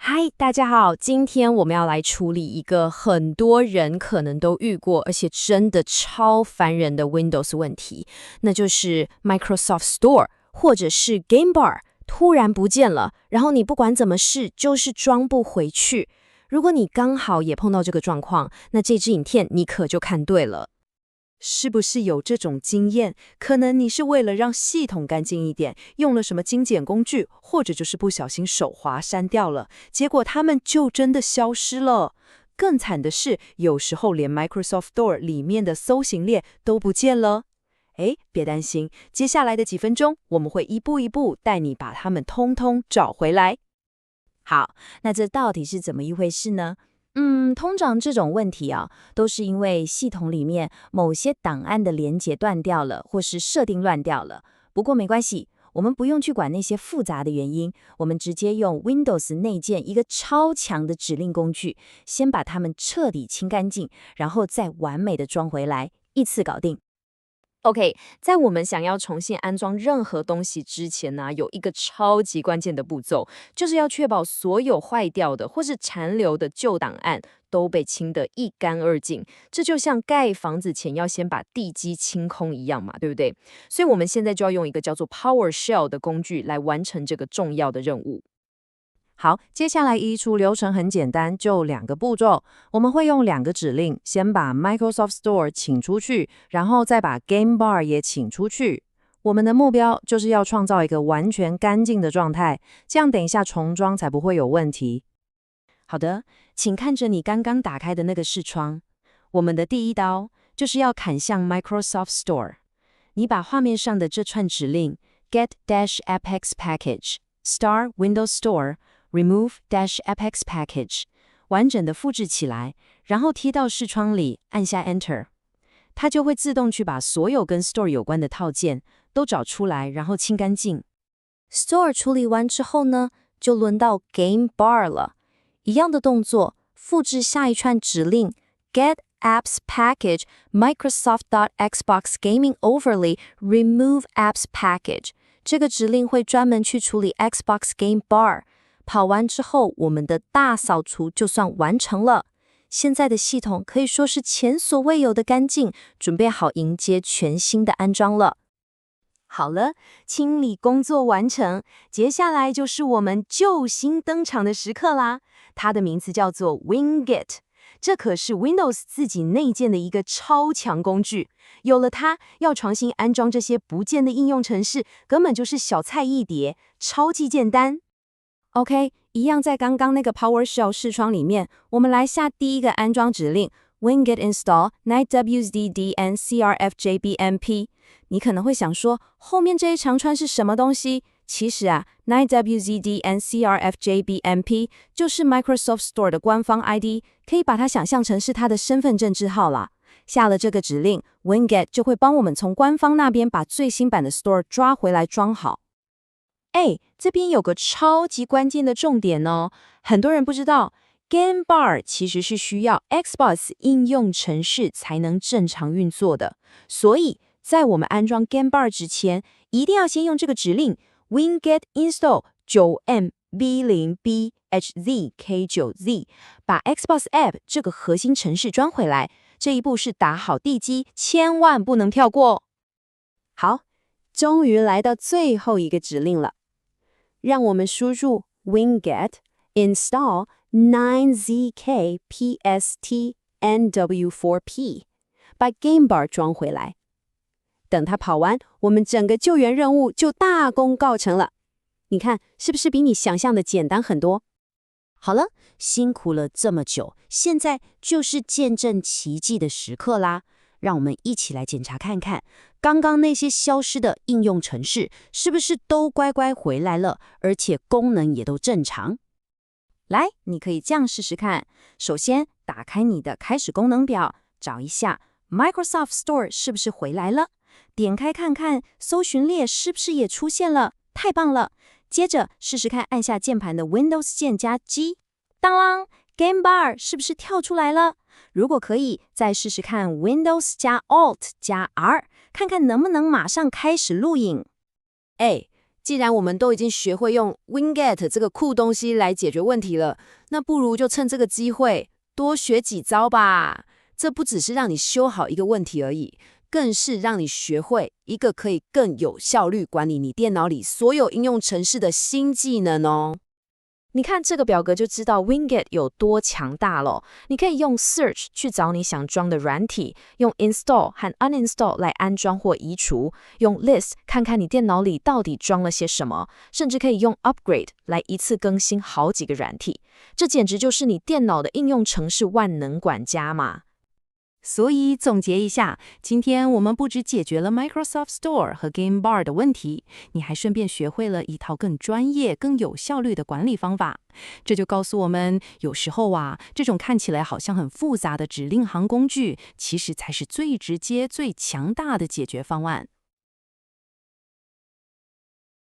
嗨，大家好，今天我们要来处理一个很多人可能都遇过，而且真的超烦人的 Windows 问题，那就是 Microsoft Store 或者是 Game Bar 突然不见了，然后你不管怎么试，就是装不回去。如果你刚好也碰到这个状况，那这支影片你可就看对了。是不是有这种经验？可能你是为了让系统干净一点，用了什么精简工具，或者就是不小心手滑删掉了，结果它们就真的消失了。更惨的是，有时候连 Microsoft Store 里面的搜寻列都不见了。诶，别担心，接下来的几分钟，我们会一步一步带你把它们通通找回来。好，那这到底是怎么一回事呢？通常这种问题啊，都是因为系统里面某些档案的连接断掉了，或是设定乱掉了。不过没关系，我们不用去管那些复杂的原因，我们直接用 Windows 内建一个超强的指令工具，先把它们彻底清干净，然后再完美的装回来，一次搞定。OK，在我们想要重新安装任何东西之前呢，有一个超级关键的步骤，就是要确保所有坏掉的或是残留的旧档案都被清得一干二净。这就像盖房子前要先把地基清空一样嘛，对不对？所以我们现在就要用一个叫做 PowerShell 的工具来完成这个重要的任务。好，接下来移除流程很简单，就两个步骤。我们会用两个指令，先把 Microsoft Store 请出去，然后再把 Game Bar 也请出去。我们的目标就是要创造一个完全干净的状态，这样等一下重装才不会有问题。好的，请看着你刚刚打开的那个视窗。我们的第一刀就是要砍向 Microsoft Store。你把画面上的这串指令 get-apex package star Windows Store remove-apex package 完整的复制起来，然后贴到视窗里，按下 Enter， 它就会自动去把所有跟 Store 有关的套件都找出来，然后清干净。Store 处理完之后呢，就轮到 Game Bar 了。一样的动作，复制下一串指令 get apps package Microsoft.Xbox Gaming Overlay remove apps package。这个指令会专门去处理 Xbox Game Bar。跑完之后，我们的大扫除就算完成了。现在的系统可以说是前所未有的干净，准备好迎接全新的安装了。好了，清理工作完成，接下来就是我们救星登场的时刻啦。它的名字叫做 Wingit， 这可是 Windows 自己内建的一个超强工具。有了它，要重新安装这些不见的应用程式，根本就是小菜一碟，超级简单。OK， 一样在刚刚那个 PowerShell 视窗里面，我们来下第一个安装指令 Wingit install nightwzdd-ncrfjbmp。你可能会想说，后面这一长串是什么东西？其实啊 ，nightwzdd-ncrfjbmp 就是 Microsoft Store 的官方 ID， 可以把它想象成是它的身份证字号啦。下了这个指令 ，Wingit 就会帮我们从官方那边把最新版的 Store 抓回来装好。这边有个超级关键的重点哦，很多人不知道 Game Bar 其实是需要 Xbox 应用程式才能正常运作的，所以在我们安装 Game Bar 之前，一定要先用这个指令 Wingit install 9m b0bhzk9z 把 Xbox App 这个核心程式装回来。这一步是打好地基，千万不能跳过。好，终于来到最后一个指令了。让我们输入 Wingit install 9zkpstnw4p， 把 Game Bar 装回来。等它跑完，我们整个救援任务就大功告成了。你看，是不是比你想象的简单很多？好了，辛苦了这么久，现在就是见证奇迹的时刻啦。让我们一起来检查看看，刚刚那些消失的应用程式是不是都乖乖回来了，而且功能也都正常。来，你可以这样试试看。首先，打开你的开始功能表，找一下 Microsoft Store 是不是回来了，点开看看搜寻列是不是也出现了，太棒了。接着试试看按下键盘的 Windows 键加 G， 当啷 Game Bar 是不是跳出来了？如果可以，再试试看 Windows 加 Alt 加 R， 看看能不能马上开始录影。既然我们都已经学会用 Winget 这个酷东西来解决问题了，那不如就趁这个机会多学几招吧。这不只是让你修好一个问题而已，更是让你学会一个可以更有效率管理你电脑里所有应用程式的新技能哦。你看这个表格就知道 Winget 有多强大了。你可以用 Search 去找你想装的软体，用 Install 和 Uninstall 来安装或移除，用 List 看看你电脑里到底装了些什么，甚至可以用 Upgrade 来一次更新好几个软体。这简直就是你电脑的应用程式万能管家嘛。所以总结一下，今天我们不只解决了 Microsoft Store 和 Game Bar 的问题，你还顺便学会了一套更专业、更有效率的管理方法。这就告诉我们，有时候啊，这种看起来好像很复杂的指令行工具，其实才是最直接、最强大的解决方案。